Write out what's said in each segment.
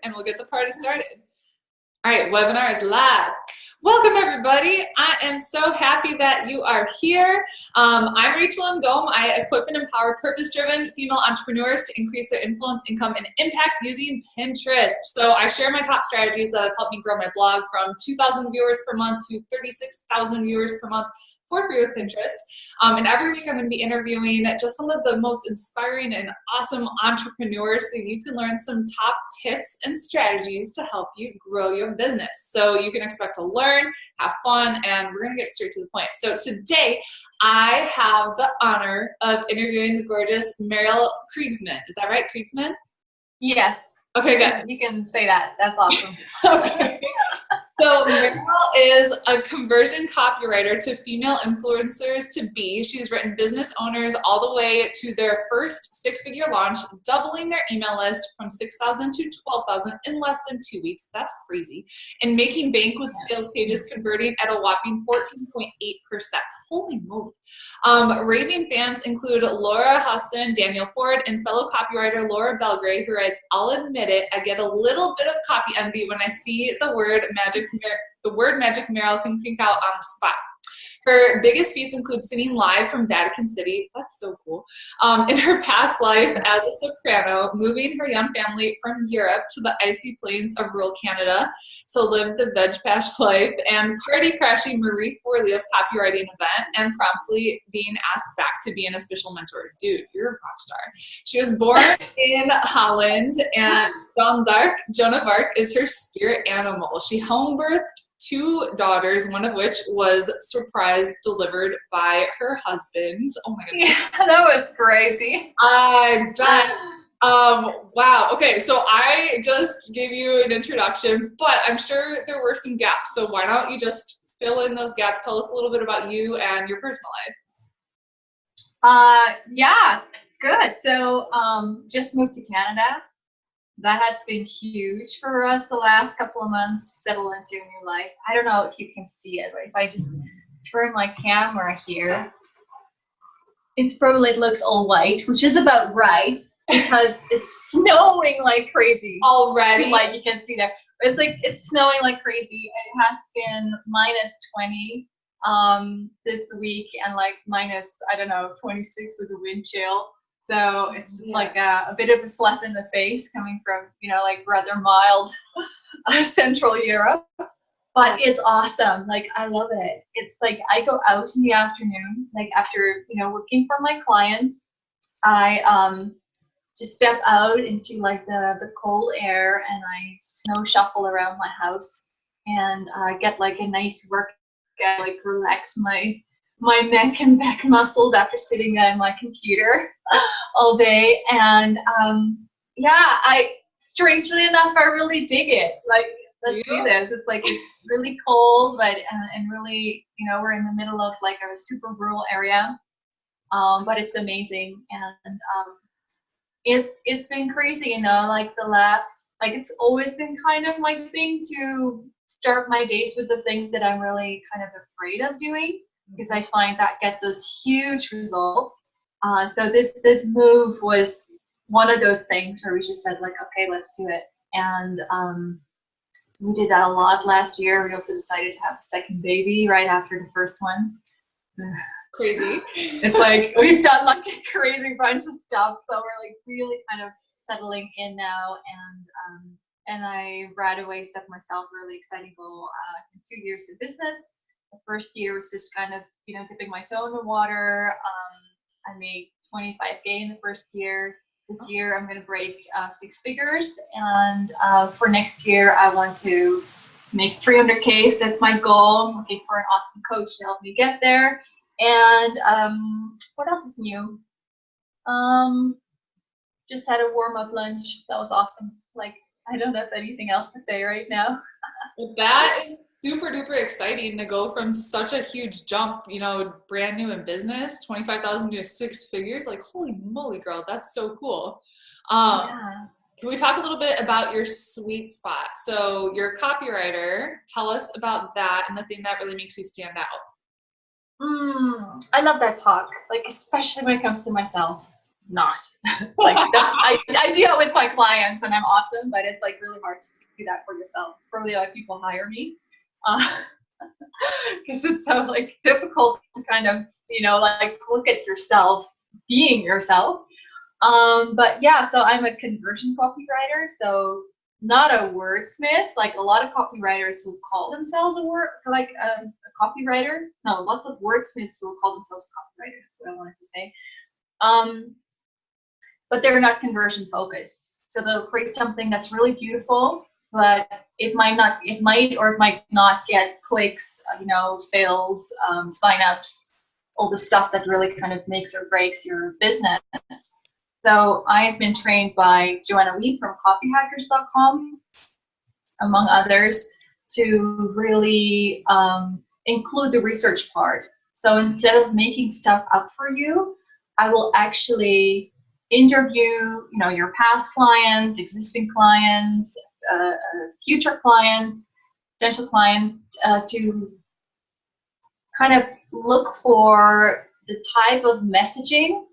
and we'll get the party started. All right, webinar is live. Welcome everybody. I am so happy that you are here. I'm Rachel Ngom. I equip and empower purpose-driven female entrepreneurs to increase their influence, income, and impact using Pinterest. So I share my top strategies that have helped me grow my blog from 2,000 viewers per month to 36,000 viewers per month for free with Pinterest. And every week I'm going to be interviewing just some of the most inspiring and awesome entrepreneurs so you can learn some top tips and strategies to help you grow your business. So you can expect to learn, have fun, and we're going to get straight to the point. So today I have the honor of interviewing the gorgeous Merel Kriegsman. Is that right, Kriegsman? Yes. Okay, good. You can say that. That's awesome. Okay. So Merel is a conversion copywriter to female influencers to be. She's written business owners all the way to their first six-figure launch, doubling their email list from 6,000 to 12,000 in less than 2 weeks. That's crazy. And making bank with sales pages converting at a whopping 14.8%. Holy moly. Raving fans include Laura Huston, Daniel Ford, and fellow copywriter Laura Belgray, who writes, "I'll admit it, I get a little bit of copy envy when I see the word magic Merel can crank out on the spot." Her biggest feats include singing live from Vatican City. That's so cool. In her past life as a soprano, moving her young family from Europe to the icy plains of rural Canada to live the veg pash life, and party crashing Marie Forleo's copywriting event and promptly being asked back to be an official mentor. Dude, you're a rock star. She was born in Holland, and Joan of Arc is her spirit animal. She home birthed 2 daughters, one of which was surprise delivered by her husband. Oh my goodness. Yeah, that was crazy. I bet. Wow. Okay, so I just gave you an introduction, but I'm sure there were some gaps. So why don't you just fill in those gaps? Tell us a little bit about you and your personal life. Yeah, good. So just moved to Canada. That has been huge for us the last couple of months to settle into a new life. I don't know if you can see it, but if I just turn my camera here, it looks all white, which is about right because it's snowing like crazy. Already? Like you can see there. It's snowing like crazy. It has been minus 20 this week and like minus, I don't know, 26 with the wind chill. So it's just like a bit of a slap in the face coming from, like rather mild Central Europe. But it's awesome. Like, I love it. It's like I go out in the afternoon, like after, working for my clients, I just step out into like the cold air and I snow shuffle around my house and get like a nice workout, like relax my neck and back muscles after sitting on my computer all day. And strangely enough, I really dig it. Like, let's do this. It's like, it's really cold, but and really, we're in the middle of like a super rural area, but it's amazing. And it's been crazy, like it's always been kind of my thing to start my days with the things that I'm really kind of afraid of doing, because I find that gets us huge results. So this move was one of those things where we just said like, okay, let's do it. And we did that a lot last year. We also decided to have a second baby right after the first one. Crazy. It's like we've done like a crazy bunch of stuff. So we're like really kind of settling in now. And I right away set myself a really exciting goal in 2 years of business. The first year was just kind of, dipping my toe in the water. I made 25K in the first year. This year I'm going to break 6 figures. And for next year, I want to make 300K. So that's my goal. I'm looking for an awesome coach to help me get there. And what else is new? Just had a warm-up lunch. That was awesome. Like, I don't have anything else to say right now. Well, that is super duper exciting to go from such a huge jump, brand new in business, 25,000 to 6 figures. Like, holy moly, girl, that's so cool. Can we talk a little bit about your sweet spot? So you're a copywriter. Tell us about that and the thing that really makes you stand out. I love that talk, like especially when it comes to myself. not. Like I do it with my clients and I'm awesome, but it's like really hard to do that for yourself. It's probably why people hire me. Because it's so like difficult to kind of, you know, like look at yourself being yourself. But yeah, so I'm a conversion copywriter, so not a wordsmith. Like a lot of copywriters will call themselves a copywriter. No, lots of wordsmiths will call themselves copywriters. That's what I wanted to say. But they're not conversion focused. So they'll create something that's really beautiful, but it might not get clicks, you know, sales, signups, all the stuff that really kind of makes or breaks your business. So I've been trained by Joanna Lee from copyhackers.com, among others, to really include the research part. So instead of making stuff up for you, I will actually interview, you know, your past clients, existing clients, future clients, potential clients, to kind of look for the type of messaging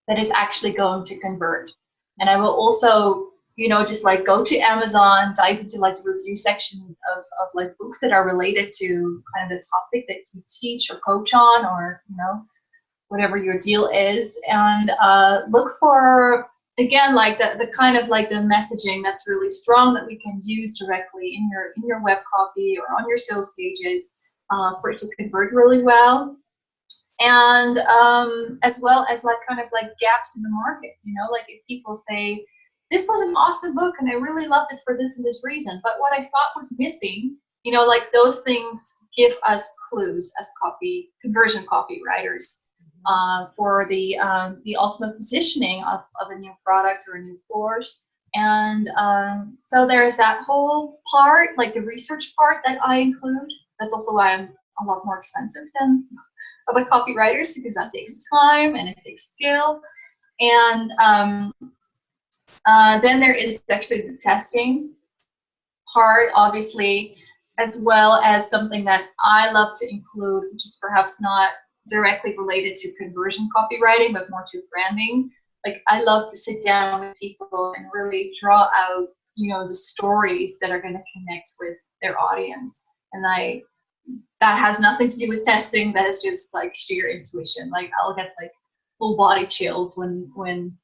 that is actually going to convert. And I will also, you know, just like go to Amazon, dive into like the review section of like books that are related to kind of the topic that you teach or coach on, or, you know, whatever your deal is, and look for, again, like the kind of like the messaging that's really strong that we can use directly in your web copy or on your sales pages for it to convert really well. And as well as like kind of like gaps in the market, you know, like if people say, this was an awesome book and I really loved it for this and this reason, but what I thought was missing, you know, like those things give us clues as conversion copywriters. For the ultimate positioning of a new product or a new course. And so there's that whole part, like the research part that I include. That's also why I'm a lot more expensive than other copywriters, because that takes time and it takes skill. And then there is actually the testing part, obviously, as well as something that I love to include, which is perhaps not directly related to conversion copywriting, but more to branding. Like I love to sit down with people and really draw out, you know, the stories that are going to connect with their audience. And that has nothing to do with testing. That is just like sheer intuition. Like I'll get like full body chills when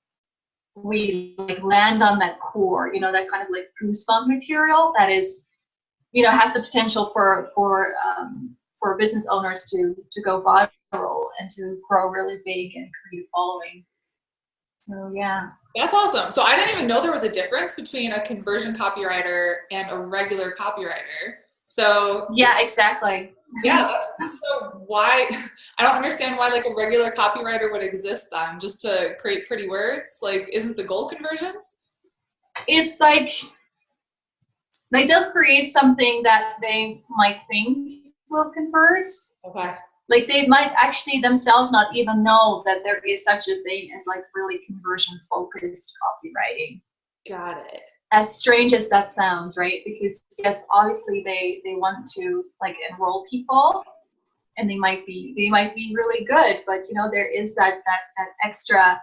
we like land on that core, you know, that kind of like goosebump material that is, you know, has the potential for business owners to go viral and to grow really big and create a following. So yeah. That's awesome. So I didn't even know there was a difference between a conversion copywriter and a regular copywriter. So yeah, exactly. Yeah, so why, I don't understand why like a regular copywriter would exist then, just to create pretty words. Like, isn't the goal conversions? It's like they'll create something that they might think will convert. Okay. Like they might actually themselves not even know that there is such a thing as like really conversion focused copywriting. Got it. As strange as that sounds, right? Because yes, obviously they want to like enroll people and they might be really good, but you know, there is that extra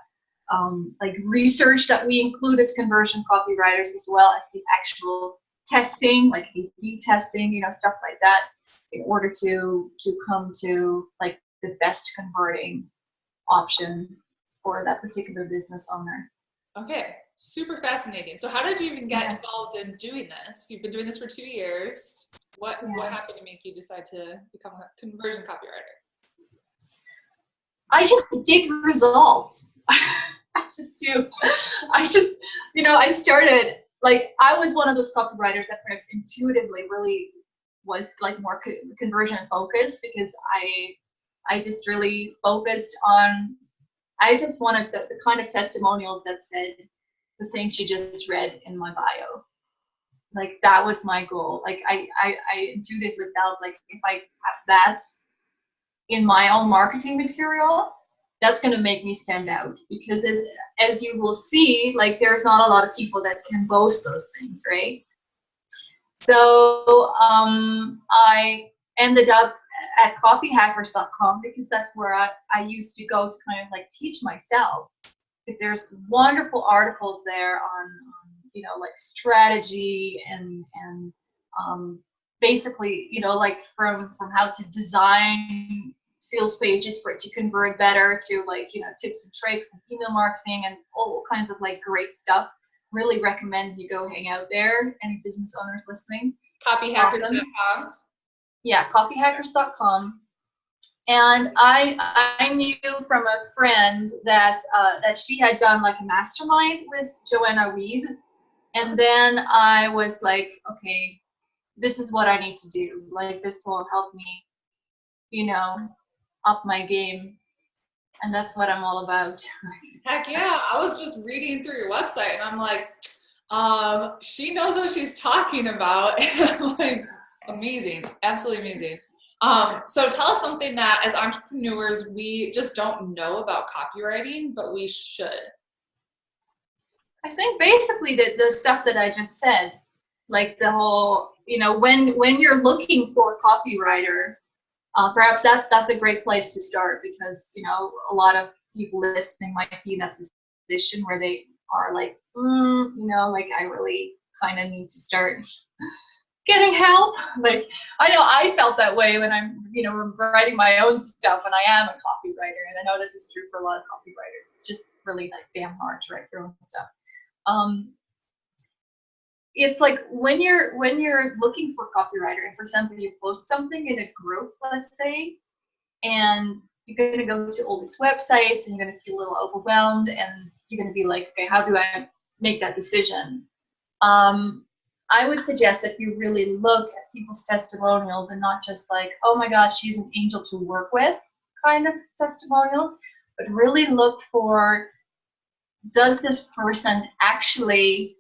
like research that we include as conversion copywriters, as well as the actual testing, like A/B testing, you know, stuff like that, in order to come to like the best converting option for that particular business owner. Okay, super fascinating. So how did you even get involved in doing this? You've been doing this for 2 years. What happened to make you decide to become a conversion copywriter? I just dig results. I just do. You know, I started, like, I was one of those copywriters that perhaps intuitively really was like more conversion focused, because I just really focused on, I just wanted the kind of testimonials that said the things you just read in my bio. Like that was my goal. Like I intuitively felt like if I have that in my own marketing material, that's going to make me stand out, because as you will see, like there's not a lot of people that can boast those things, right? So I ended up at copyhackers.com, because that's where I used to go to kind of like teach myself. because there's wonderful articles there on you know, like strategy and basically, you know, like from how to design sales pages for it to convert better, to like, you know, tips and tricks and email marketing and all kinds of like great stuff. Really recommend you go hang out there. Any business owners listening? Copyhackers.com. Yeah, copyhackers.com. And I knew from a friend that that she had done like a mastermind with Joanna Weed, and then I was like, okay, this is what I need to do. Like, this will help me, you know, up my game, and that's what I'm all about. Heck yeah. I was just reading through your website and I'm like, she knows what she's talking about. Like, amazing. Absolutely amazing. So tell us something that as entrepreneurs, we just don't know about copywriting, but we should. I think basically the stuff that I just said, like the whole, you know, when you're looking for a copywriter, perhaps that's a great place to start, because, you know, a lot of people listening might be in that position where they are like, you know, like I really kind of need to start getting help. Like, I know I felt that way when I'm, you know, writing my own stuff, and I am a copywriter, and I know this is true for a lot of copywriters. It's just really like damn hard to write your own stuff. It's like when you're looking for a copywriter, and for example, you post something in a group, let's say, and you're going to go to all these websites and you're going to feel a little overwhelmed, and you're going to be like, okay, how do I make that decision? I would suggest that you really look at people's testimonials, and not just like, oh my gosh, she's an angel to work with kind of testimonials, but really look for, does this person actually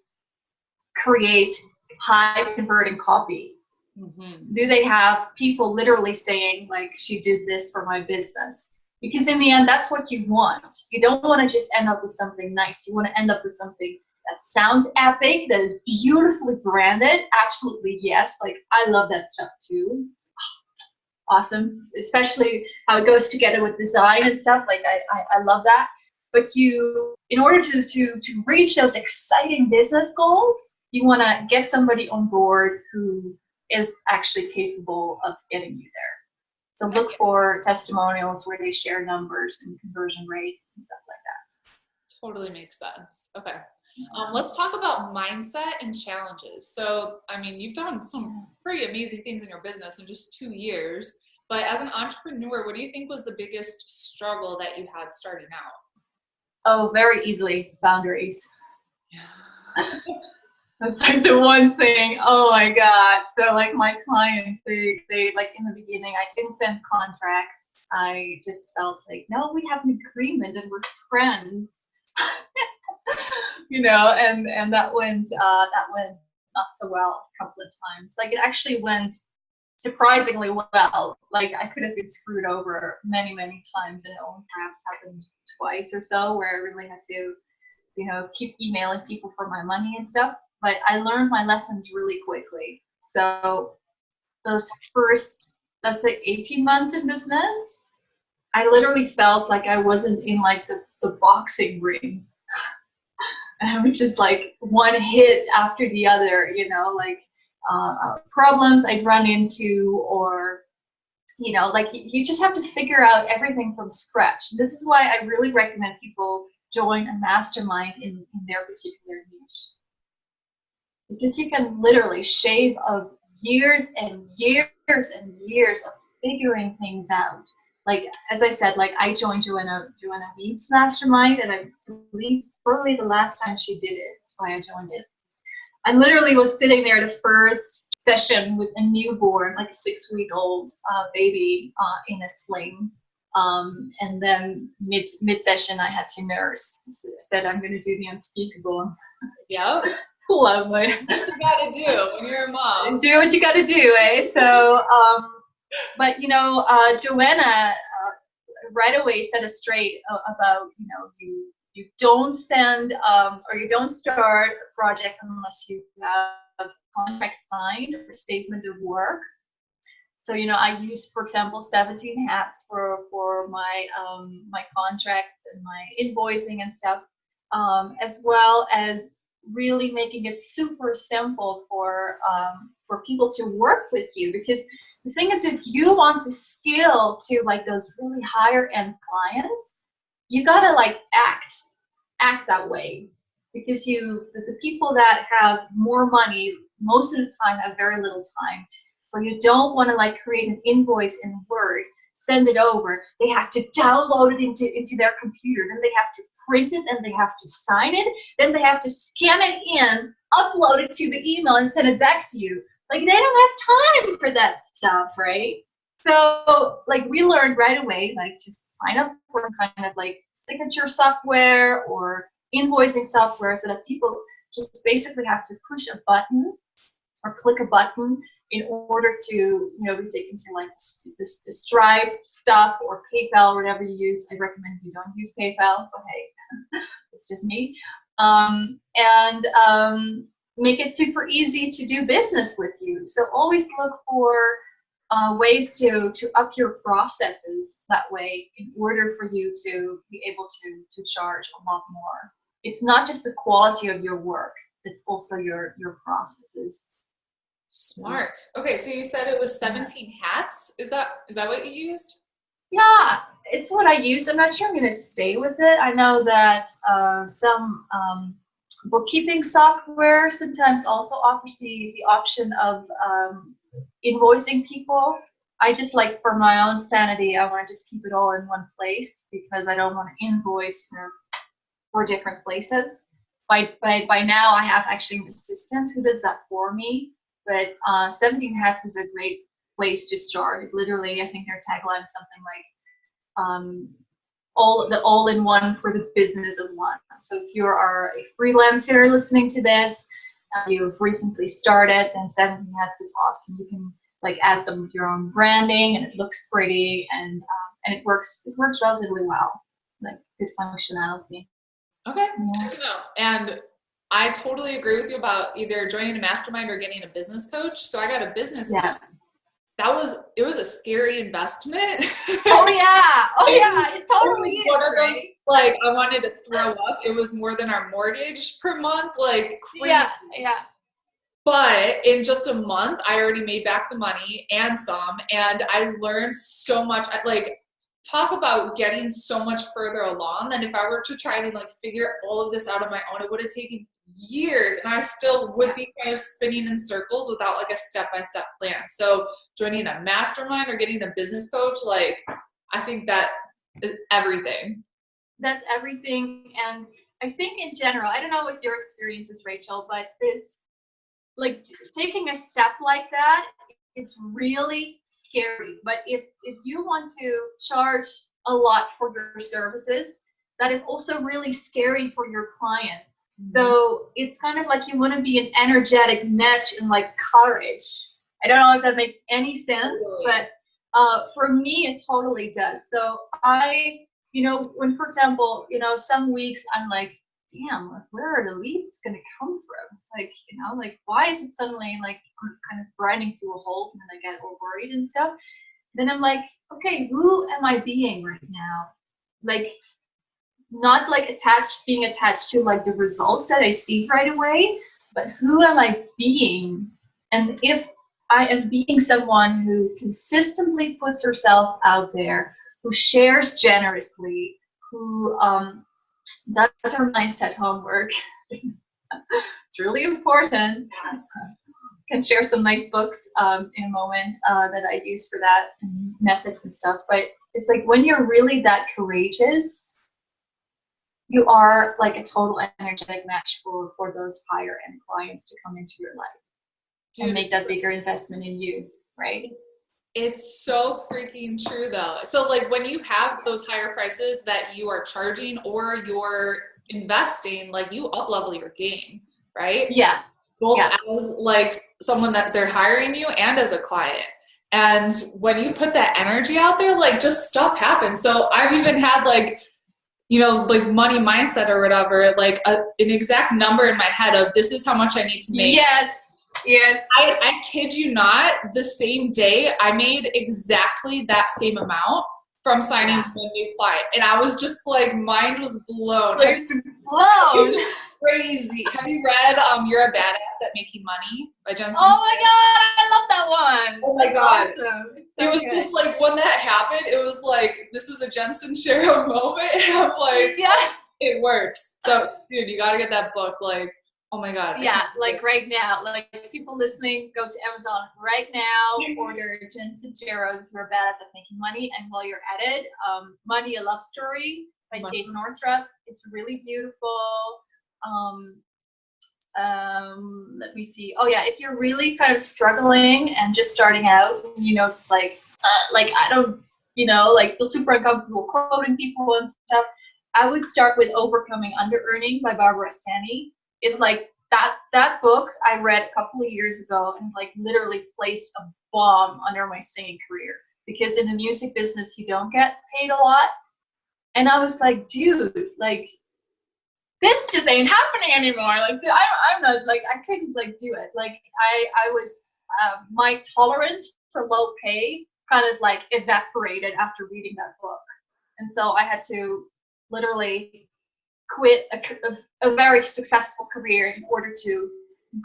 create high converting copy? Mm-hmm. Do they have people literally saying like, she did this for my business? Because in the end, that's what you want. You don't want to just end up with something nice. You want to end up with something that sounds epic, that is beautifully branded. Absolutely, yes. Like, I love that stuff too. Awesome. Especially how it goes together with design and stuff. Like, I love that. But you, in order to reach those exciting business goals, you want to get somebody on board who is actually capable of getting you there. So look for testimonials where they share numbers and conversion rates and stuff like that. Totally makes sense. Okay. Let's talk about mindset and challenges. So, I mean, you've done some pretty amazing things in your business in just 2 years, but as an entrepreneur, what do you think was the biggest struggle that you had starting out? Oh, very easily, boundaries. That's like the one thing. Oh my God. So like my clients, they like in the beginning, I didn't send contracts. I just felt like, no, we have an agreement and we're friends. You know, and that went not so well a couple of times. Like, it actually went surprisingly well. Like, I could have been screwed over many times, and it only perhaps happened twice or so where I really had to, you know, keep emailing people for my money and stuff. But I learned my lessons really quickly. So those first, let's say 18 months in business, I literally felt like I wasn't in like the boxing ring. And I would just like one hit after the other, you know, like problems I'd run into, or, you know, like you just have to figure out everything from scratch. This is why I really recommend people join a mastermind in their particular niche. Because you can literally shave of years and years and years of figuring things out. Like, as I said, like I joined Joanna Weeb's mastermind, and I believe it's probably the last time she did it. That's why I joined it. I literally was sitting there the first session with a newborn, like a 6-week-old baby in a sling. And then mid session, I had to nurse. I said, I'm going to do the unspeakable. Yep. Lovely. What you got to do when you're a mom. Do what you got to do, eh? So, but, you know, Joanna right away set us straight about, you know, you don't send or you don't start a project unless you have a contract signed or a statement of work. So, you know, I use, for example, 17 hats for my my contracts and my invoicing and stuff. as well as really making it super simple for people to work with you. Because the thing is, if you want to scale to like those really higher end clients, you gotta like act that way, because the people that have more money most of the time have very little time. So you don't want to like create an invoice in Word, send it over. They have to download it into their computer. Then they have to print it, and they have to sign it. Then they have to scan it in, upload it to the email, and send it back to you. Like, they don't have time for that stuff, right? So like we learned right away, like just sign up for some kind of like signature software or invoicing software, so that people just basically have to push a button or click a button in order to, be taken to like the Stripe stuff or PayPal or whatever you use. I recommend you don't use PayPal, but hey, it's just me. Make it super easy to do business with you. So always look for ways to up your processes that way, in order for you to be able to charge a lot more. It's not just the quality of your work, it's also your processes. Smart. Okay, so you said it was 17 hats. Is that what you used? Yeah, it's what I use. I'm not sure I'm going to stay with it. I know that some bookkeeping software sometimes also offers the option of invoicing people. I just, like, for my own sanity, I want to just keep it all in one place, because I don't want to invoice for different places. By now, I have actually an assistant who does that for me. But 17 Hats is a great place to start. Literally, I think their tagline is something like all-in-one for the business of one. So if you are a freelancer listening to this, you've recently started, then 17 Hats is awesome. You can like add some of your own branding, and it looks pretty, and it works relatively well. Like, good functionality. Okay, good to know. And I totally agree with you about either joining a mastermind or getting a business coach. So I got a business coach. It was a scary investment. Oh yeah, it totally is. One of those, like, I wanted to throw up. It was more than our mortgage per month, like crazy. Yeah. But in just a month, I already made back the money and some, and I learned so much. Like, talk about getting so much further along than if I were to try to like figure all of this out on my own. It would have taken years, and I still would be kind of spinning in circles without like a step-by-step plan. So joining a mastermind or getting a business coach, like, I think that is everything. That's everything. And I think in general, I don't know what your experience is, Rachel, but this, like, taking a step like that is really scary. But if you want to charge a lot for your services, that is also really scary for your clients. So it's kind of like you want to be an energetic match and like courage. I don't know if that makes any sense, but for me, it totally does. So when, for example, some weeks I'm like, damn, like, where are the leads going to come from? It's like, like, why is it suddenly like I'm kind of grinding to a halt, and then I get all worried and stuff. Then I'm like, okay, who am I being right now? Like, not like being attached to like the results that I see right away, but who am I being? And if I am being someone who consistently puts herself out there, who shares generously, who does her mindset homework, it's really important. Can share some nice books in a moment that I use for that, and methods and stuff. But it's like, when you're really that courageous, you are like a total energetic match for those higher end clients to come into your life. Dude, and make that bigger investment in you, right? It's so freaking true though. So like, when you have those higher prices that you are charging or you're investing, like, you up level your game, right? Yeah. Both as like someone that they're hiring you and as a client. And when you put that energy out there, like, just stuff happens. So I've even had like, like money mindset or whatever, like an exact number in my head of, this is how much I need to make. Yes. I kid you not, the same day I made exactly that same amount from signing one new client. And I was just like, mind was blown. Like, blown. Crazy. Have you read You're a Badass at Making Money by Jensen? Oh my God, I love that one. Oh my God. Awesome. It's so it was good. just like when that happened, it was like, this is a Jensen Shero moment. And I'm like, yeah, it works. So dude, you gotta get that book. Like, oh my God. Yeah, like right now, like people listening, go to Amazon right now, order Jensen Shero's You're a Badass at Making Money, and while you're at it, Money, a Love Story by Kate Northrup. It's really beautiful. Let me see. Oh yeah, if you're really kind of struggling and just starting out, you know, just like I don't, you know, like feel super uncomfortable quoting people and stuff, I would start with Overcoming Under-Earning by Barbara Stanny. It's like that book I read a couple of years ago and like literally placed a bomb under my singing career, because in the music business you don't get paid a lot. And I was like, dude, like this just ain't happening anymore. Like I'm not, like I couldn't like do it. Like I was my tolerance for low pay kind of like evaporated after reading that book. And so I had to literally quit a very successful career in order to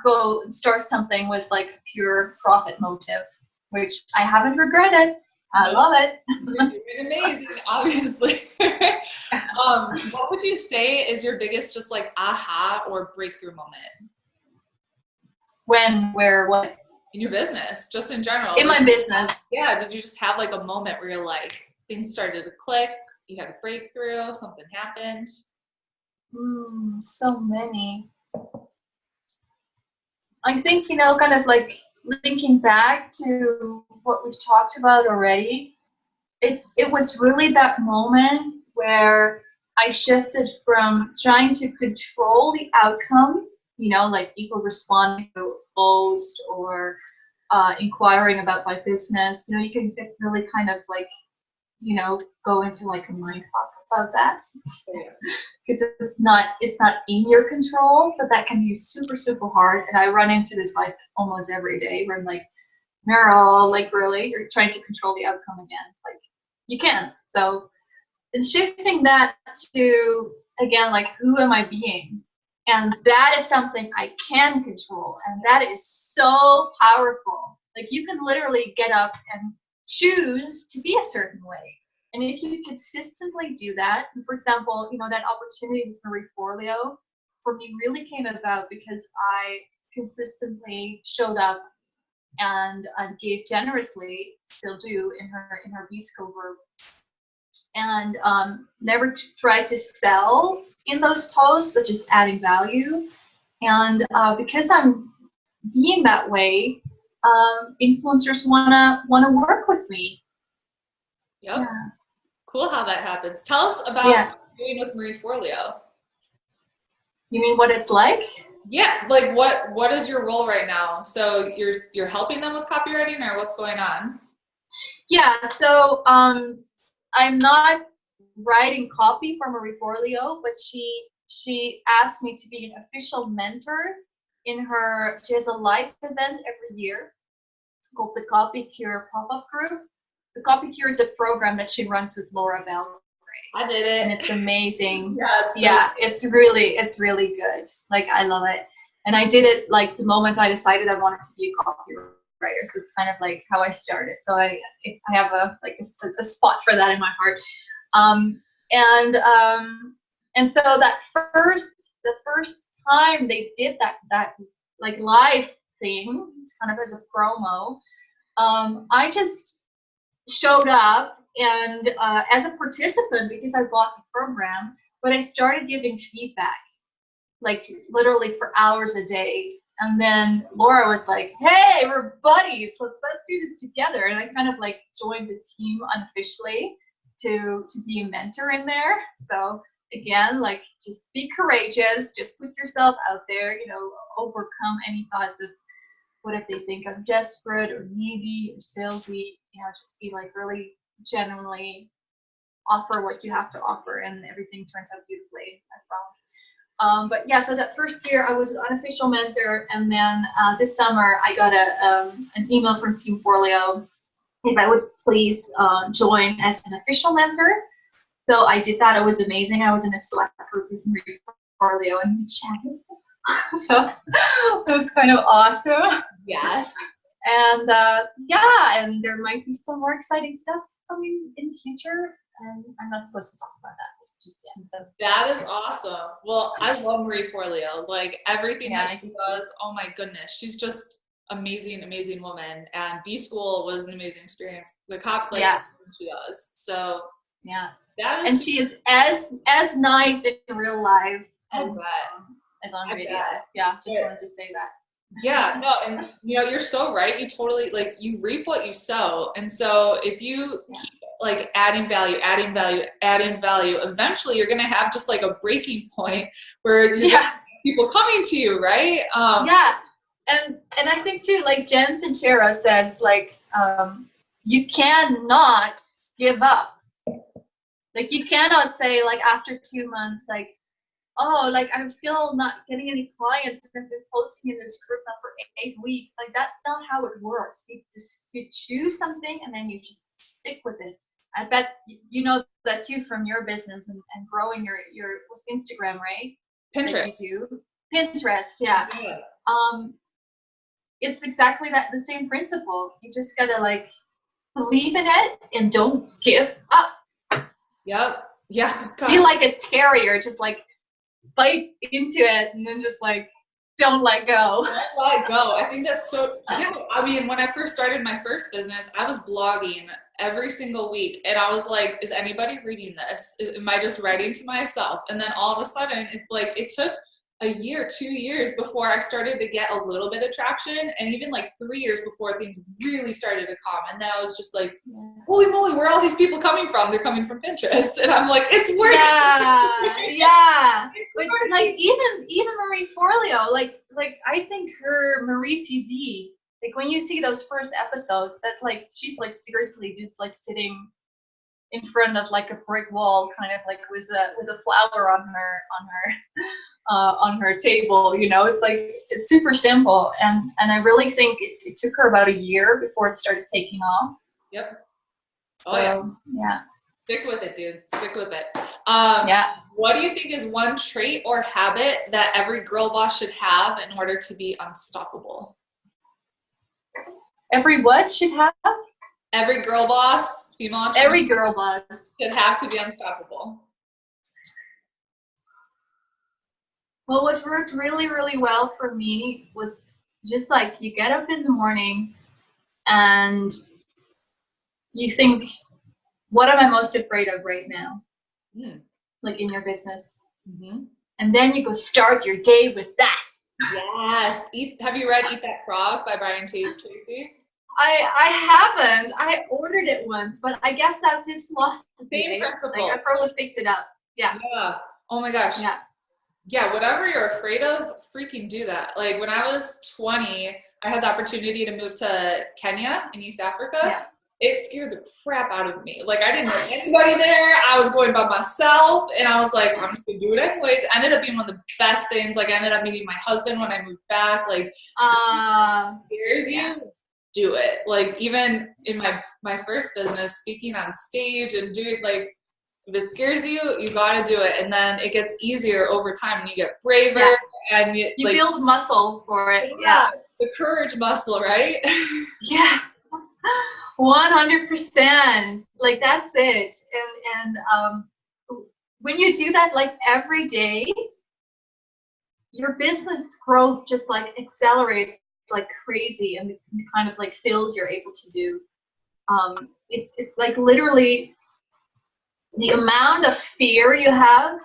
go and start something with like a pure profit motive, which I haven't regretted. I love it. You're doing amazing, obviously. What would you say is your biggest just like aha or breakthrough moment? When, where, what? In your business, just in general. In my business. Yeah, did you just have like a moment where you're like, things started to click, you had a breakthrough, something happened? So many. I think, you know, kind of like linking back to what we've talked about already, it was really that moment where I shifted from trying to control the outcome, you know, like people responding to a post or inquiring about my business. You know, you can get really kind of like, you know, go into like a mind fuck about that, because it's not in your control. So that can be super, super hard. And I run into this like almost every day where I'm like, Merel, like really, you're trying to control the outcome again. Like you can't. So then shifting that to, again, like who am I being? And that is something I can control. And that is so powerful. Like you can literally get up and choose to be a certain way. And if you consistently do that, and for example, you know, that opportunity with Marie Forleo for me really came about because I consistently showed up and gave generously, still do, in her B-School group, and never tried to sell in those posts, but just adding value. And because I'm being that way, influencers wanna work with me. Yep. Yeah. Cool how that happens. Tell us about doing with Marie Forleo. You mean what it's like? Yeah, like what is your role right now? So you're helping them with copywriting, or what's going on? Yeah, so I'm not writing copy for Marie Forleo, but she asked me to be an official mentor in her. She has a live event every year called the Copy Cure pop-up group. The Copy Cure is a program that she runs with Laura Bell. I did it. And it's amazing. Yes. Yeah, it's really good. Like I love it. And I did it like the moment I decided I wanted to be a copywriter. So it's kind of like how I started. So I have a spot for that in my heart. And so the first time they did that like live thing, kind of as a promo, I just showed up and as a participant because I bought the program, but I started giving feedback, like literally for hours a day. And then Laura was like, hey, we're buddies, let's do this together. And I kind of like joined the team unofficially to be a mentor in there. So again, like just be courageous, just put yourself out there, you know, overcome any thoughts of what if they think I'm desperate or needy or salesy, you know, just be like really genuinely offer what you have to offer and everything turns out beautifully, I promise. But yeah, so that first year I was an unofficial mentor, and then this summer I got an email from Team Forleo if I would please join as an official mentor. So I did that. It was amazing. I was in a Slack group with Merel Kriegsman and we chatted. So it was kind of awesome. Yes. And yeah, and there might be some more exciting stuff coming in the future. And I'm not supposed to talk about that just yet. So that is awesome. Well, I love Marie Forleo. Like everything that she does, oh my goodness, she's just amazing, amazing woman. And B School was an amazing experience. The she does. So yeah, that is, and she is as nice in real life as on video. Yeah, just wanted to say that. Yeah, no, and you know, you're so right. You totally, like, you reap what you sow. And so if you keep like adding value, eventually you're going to have just like a breaking point where you get people coming to you, right? Yeah. And I think too, like Jen Sincero says, like, you cannot give up. Like you cannot say like after 2 months, like, oh, like I'm still not getting any clients. I've been posting in this group now for 8 weeks. Like that's not how it works. You choose something and then you just stick with it. I bet you know that too from your business and growing your Instagram, right? Pinterest. Pinterest, yeah. It's exactly the same principle. You just gotta like believe in it and don't give up. Yep. Yeah. Be like a terrier, just like bite into it and then just like don't let go. Don't let go. I think that's so, yeah. I mean, when I first started my first business, I was blogging every single week and I was like, is anybody reading this? Am I just writing to myself? And then all of a sudden it took a year, 2 years before I started to get a little bit of traction, and even like 3 years before things really started to calm. And then I was just like, holy moly, where are all these people coming from? They're coming from Pinterest. And I'm like, it's working. Yeah. But like even Marie Forleo, like I think her Marie TV, like when you see those first episodes, that like she's like seriously just like sitting in front of like a brick wall, kind of like with a flower on her table, you know. It's like it's super simple, and I really think it took her about a year before it started taking off. Yep. Oh yeah. Stick with it, dude. Stick with it. Yeah. What do you think is one trait or habit that every girl boss should have in order to be unstoppable? Every what should have? Every girl boss, female entrepreneur, every girl boss should have to be unstoppable. Well, what worked really, really well for me was just like you get up in the morning and you think, what am I most afraid of right now? Like in your business. And then you go start your day with that. Yes. Have you read Eat That Frog by Brian Tracy? I haven't. I ordered it once, but I guess that's his philosophy. Same principle. Like I probably picked it up. Yeah. Yeah. Oh my gosh. Yeah. Yeah, whatever you're afraid of, freaking do that. Like when I was 20, I had the opportunity to move to Kenya in East Africa. Yeah. It scared the crap out of me. Like I didn't know anybody there. I was going by myself and I was like, I'm just gonna do it anyways. It ended up being one of the best things. Like I ended up meeting my husband when I moved back. Like scares you, do it. Like even in my first business, speaking on stage and doing like, if it scares you, you gotta do it. And then it gets easier over time and you get braver and you like, build muscle for it. Yeah. The courage muscle, right? Yeah. 100%. Like that's it. And when you do that like every day, your business growth just like accelerates like crazy, and the kind of like sales you're able to do. It's like literally the amount of fear you have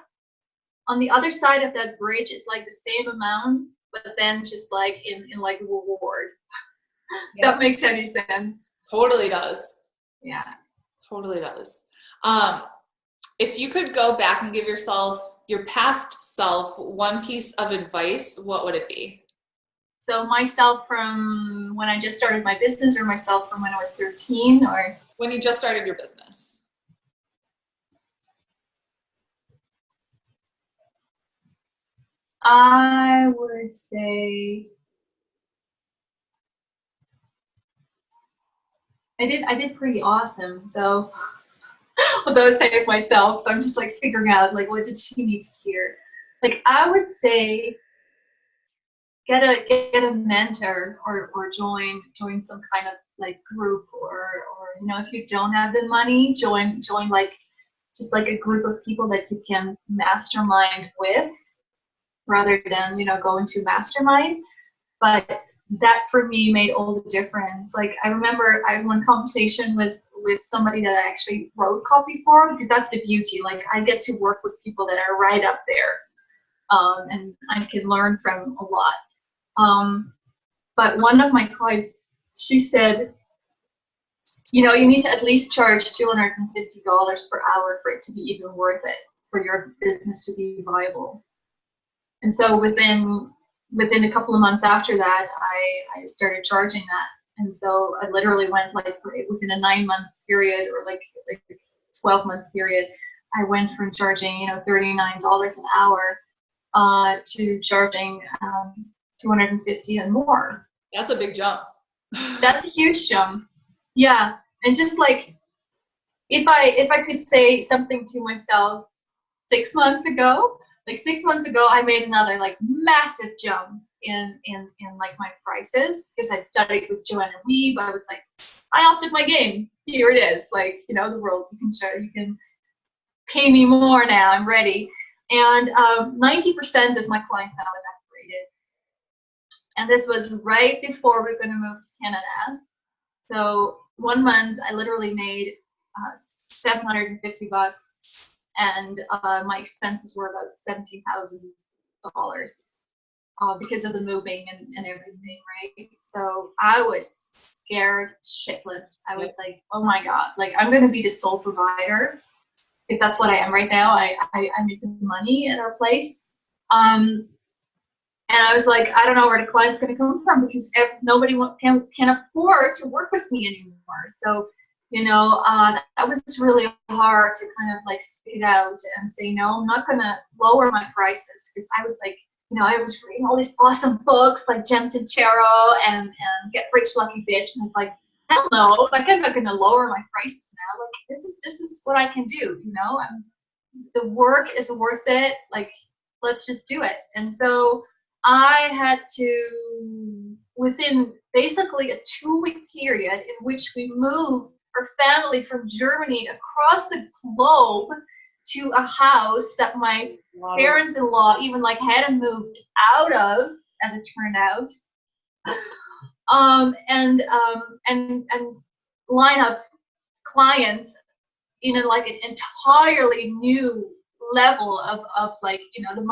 on the other side of that bridge is like the same amount, but then just like in like reward. Yeah. That makes any sense. Totally does. Yeah. Totally does. If you could go back and give your past self one piece of advice, what would it be? So myself from when I just started my business, or myself from when I was 13, or? When you just started your business. I would say I did pretty awesome. So although I'd say it myself, so I'm just like figuring out like what did she need to hear. Like I would say get a mentor or join some kind of like group or you know, if you don't have the money, join like just like a group of people that you can mastermind with rather than, you know, go into mastermind. But that for me made all the difference. Like I remember I had one conversation with somebody that I actually wrote copy for, because that's the beauty. Like I get to work with people that are right up there, and I can learn from a lot. But one of my clients, she said, you know, you need to at least charge $250 per hour for it to be even worth it, for your business to be viable. And so within a couple of months after that, I started charging that. And so I literally went like within a 9-month period or like 12-month period, I went from charging, you know, $39 an hour to charging $250 and more. That's a big jump. That's a huge jump. Yeah. And just like if I could say something to myself 6 months ago, like 6 months ago, I made another like massive jump in like my prices, because I studied with Joanna Weeb. I was like, I upped my game. Here it is. Like, you know, the world, you can pay me more now. I'm ready. And 90% of my clientele evaporated. And this was right before we were going to move to Canada. So 1 month, I literally made $750, and my expenses were about $17,000 because of the moving and everything, right? So I was scared shitless. I was like, oh my God, like I'm going to be the sole provider, because that's what I am right now. I make the money at our place. And I was like, I don't know where the client's going to come from, because nobody can afford to work with me anymore. So, you know, that was really hard to kind of like spit out and say, no, I'm not going to lower my prices, because I was like, you know, I was reading all these awesome books like Jen Sincero and Get Rich Lucky Bitch, and I was like, hell no, like I'm not going to lower my prices now. Like this is what I can do, you know. The work is worth it. Like let's just do it. And so I had to, within basically a 2-week period in which we moved our family from Germany across the globe to a house that my parents-in-law even like hadn't moved out of, as it turned out, and line up clients in like an entirely new level of like, you know, the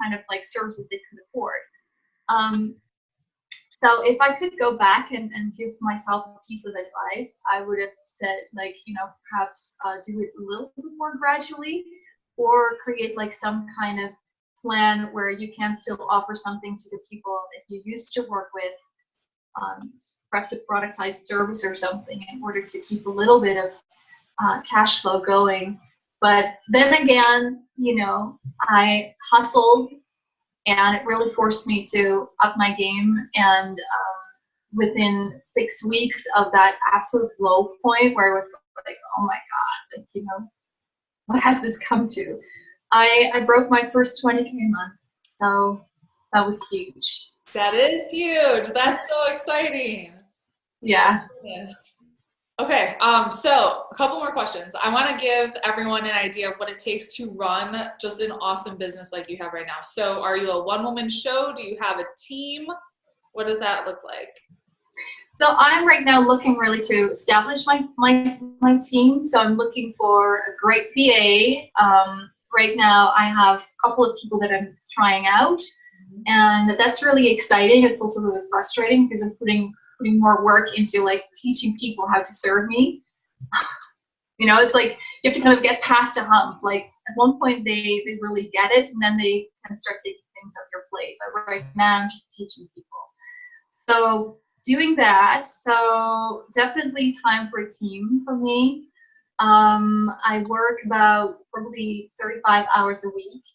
kind of like services they could afford. So if I could go back and give myself a piece of advice, I would have said, like, you know, perhaps do it a little bit more gradually, or create like some kind of plan where you can still offer something to the people that you used to work with, perhaps a productized service or something, in order to keep a little bit of cash flow going. But then again, you know, I hustled, and it really forced me to up my game. And within 6 weeks of that absolute low point where I was like, oh my God, like, you know, what has this come to? I broke my first 20K a month. So that was huge. That is huge. That's so exciting. Yeah. Yes. Okay, so a couple more questions. I want to give everyone an idea of what it takes to run just an awesome business like you have right now. So are you a one-woman show? Do you have a team? What does that look like? So I'm right now looking really to establish my team. So I'm looking for a great VA. Right now I have a couple of people that I'm trying out, and that's really exciting. It's also really frustrating because I'm putting more work into like teaching people how to serve me. You know, it's like you have to kind of get past a hump. Like at one point they really get it, and then they can start taking things off your plate. But right now I'm just teaching people. So doing that, so definitely time for a team for me. I work about probably 35 hours a week.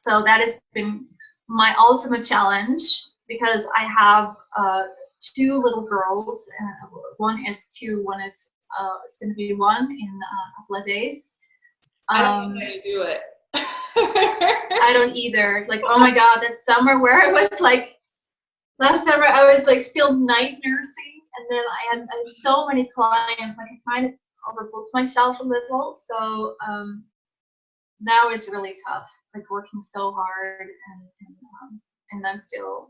So that has been my ultimate challenge, because I have two little girls. One is 2, one is it's going to be 1 in a couple of days. I don't know how you do it. I don't either. Like, oh my God, that summer where I was like, last summer I was like still night nursing, and then I had so many clients, like I kind of overbooked myself a little. So now it's really tough, like working so hard and then still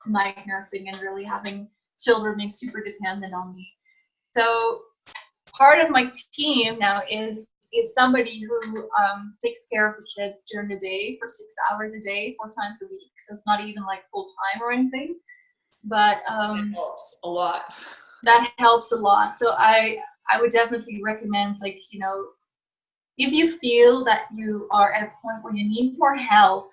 night nursing and really having children being super dependent on me. So part of my team now is somebody who takes care of the kids during the day for 6 hours a day, 4 times a week. So it's not even like full time or anything, but it helps a lot. That helps a lot. So I would definitely recommend, like, you know, if you feel that you are at a point where you need more help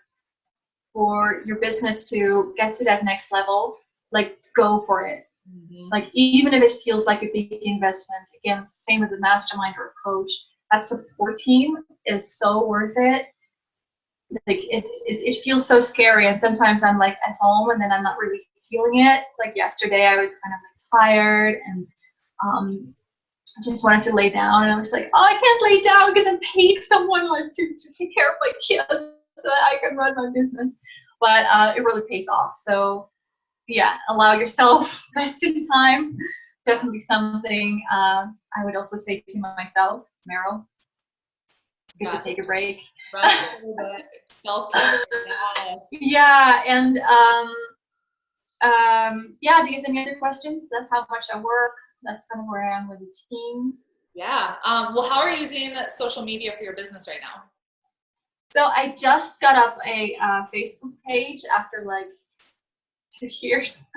for your business to get to that next level, like, go for it. Mm-hmm. Like, even if it feels like a big investment, again, same with the mastermind or coach, that support team is so worth it. Like, it feels so scary, and sometimes I'm like at home and then I'm not really feeling it. Like yesterday I was kind of like tired and I just wanted to lay down, and I was like, oh, I can't lay down because I'm paying someone like to take care of my kids so that I can run my business. But it really pays off. So yeah, allow yourself resting time. Definitely something I would also say to myself, Merel, it's good to take a break. Rest a little bit. Self-care. Yes. Yeah, and yeah, do you have any other questions? That's how much I work. That's kind of where I am with the team. Yeah. Well, how are you using social media for your business right now? So I just got up a Facebook page after like 2 years,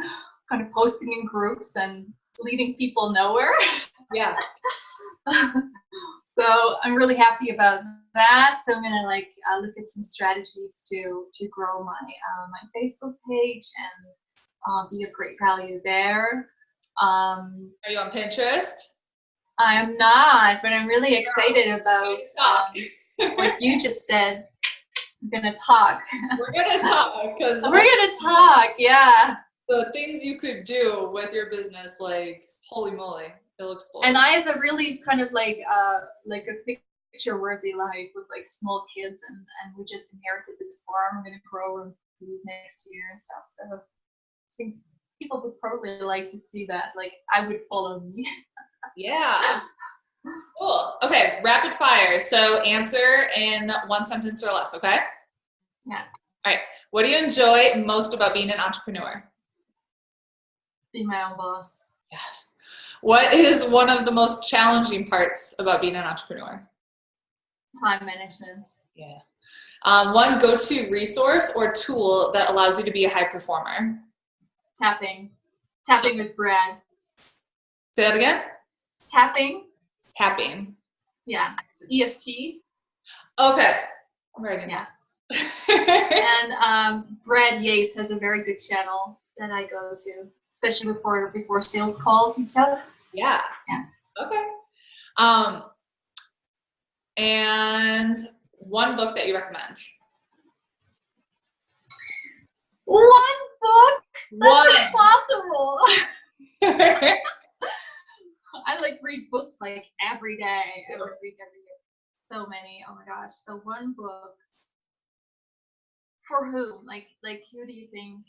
kind of posting in groups and leading people nowhere. Yeah. So I'm really happy about that. So I'm gonna like look at some strategies to grow my my Facebook page and be of great value there. Are you on Pinterest? I am not, but I'm really excited about what you just said. I'm gonna talk. We're gonna talk because we're gonna talk. Yeah. The things you could do with your business, like, holy moly, it'll explode. And I have a really kind of like a picture-worthy life with like small kids, and we just inherited this farm. I'm gonna grow and food next year and stuff. So I think people would probably like to see that. Like, I would follow me. Yeah. Cool. Okay, rapid fire. So answer in 1 sentence or less, okay? Yeah. All right. What do you enjoy most about being an entrepreneur? Being my own boss. Yes. What is one of the most challenging parts about being an entrepreneur? Time management. Yeah. One go-to resource or tool that allows you to be a high performer? Tapping with Brad. Say that again? Tapping. Yeah. It's EFT. Okay. I'm writing that. And Brad Yates has a very good channel that I go to, especially before sales calls and stuff. Yeah. Okay. And one book that you recommend? One book? That's impossible. I like read books like every day. I would read every day. So many. Oh my gosh. So one book. For whom? Like who do you think?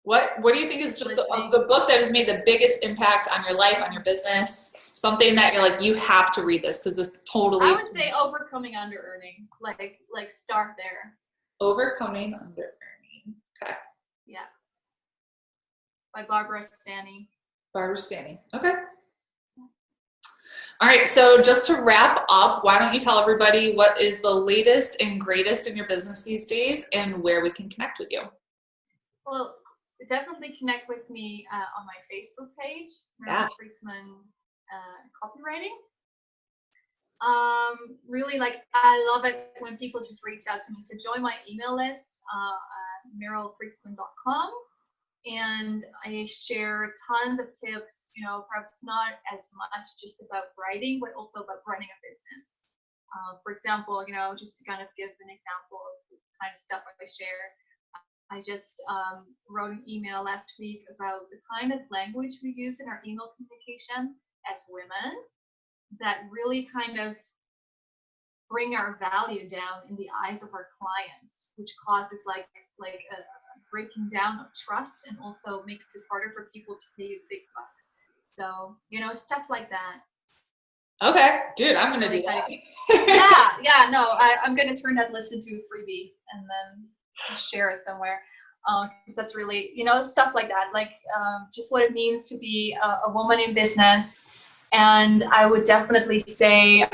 What do you think is just the book that has made the biggest impact on your life, on your business? Something that you're like, you have to read this because this totally. I would say Overcoming Under-Earning. Like start there. Overcoming Under-Earning. Okay. Yeah. By Barbara Stanny. Okay. All right, so just to wrap up, why don't you tell everybody what is the latest and greatest in your business these days and where we can connect with you? Well, definitely connect with me on my Facebook page, Merel Kriegsman Copywriting. Really, like, I love it when people just reach out to me. So join my email list, merelkriegsman.com. And I share tons of tips, you know, perhaps not as much just about writing, but also about running a business. For example, you know, just to kind of give an example of the kind of stuff I share, I just wrote an email last week about the kind of language we use in our email communication as women that really kind of bring our value down in the eyes of our clients, which causes like a breaking down of trust and also makes it harder for people to pay you big bucks. So, stuff like that. Okay, dude, I'm gonna do that. Yeah, no, I'm gonna turn that list into a freebie and then share it somewhere. Because that's really, stuff like that, like just what it means to be a woman in business. And I would definitely say,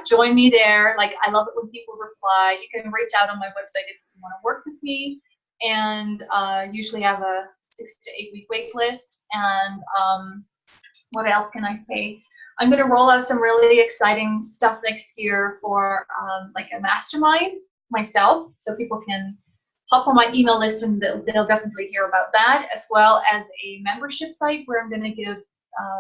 join me there. Like, I love it when people reply. You can reach out on my website if you want to work with me. And usually have a 6 to 8 week wait list. And what else can I say? I'm going to roll out some really exciting stuff next year for like a mastermind myself. So people can hop on my email list and they'll definitely hear about that, as well as a membership site where I'm going to give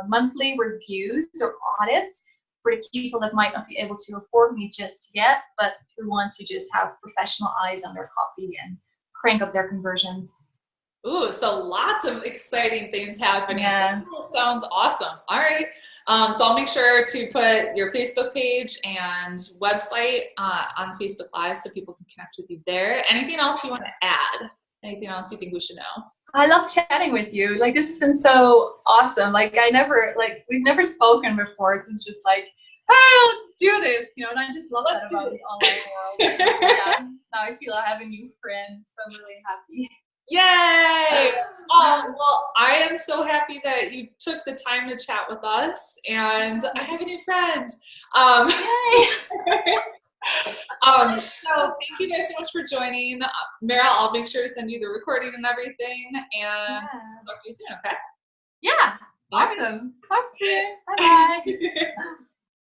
monthly reviews or audits for the people that might not be able to afford me just yet, but who want to just have professional eyes on their copy and crank up their conversions. Ooh, so lots of exciting things happening. Yeah. That sounds awesome. All right. So I'll make sure to put your Facebook page and website on Facebook Live so people can connect with you there. Anything else you want to add? Anything else you think we should know? I love chatting with you. Like, this has been so awesome. Like, we've never spoken before. So it's just like, hey, let's do this, and I just love that about the online world. Yeah, now I feel I have a new friend, so I'm really happy. Yay! Well, I am so happy that you took the time to chat with us, and I have a new friend. Yay! So thank you guys so much for joining. Merel, I'll make sure to send you the recording and everything, and talk to you soon, okay? Yeah, awesome. Talk soon. Bye-bye.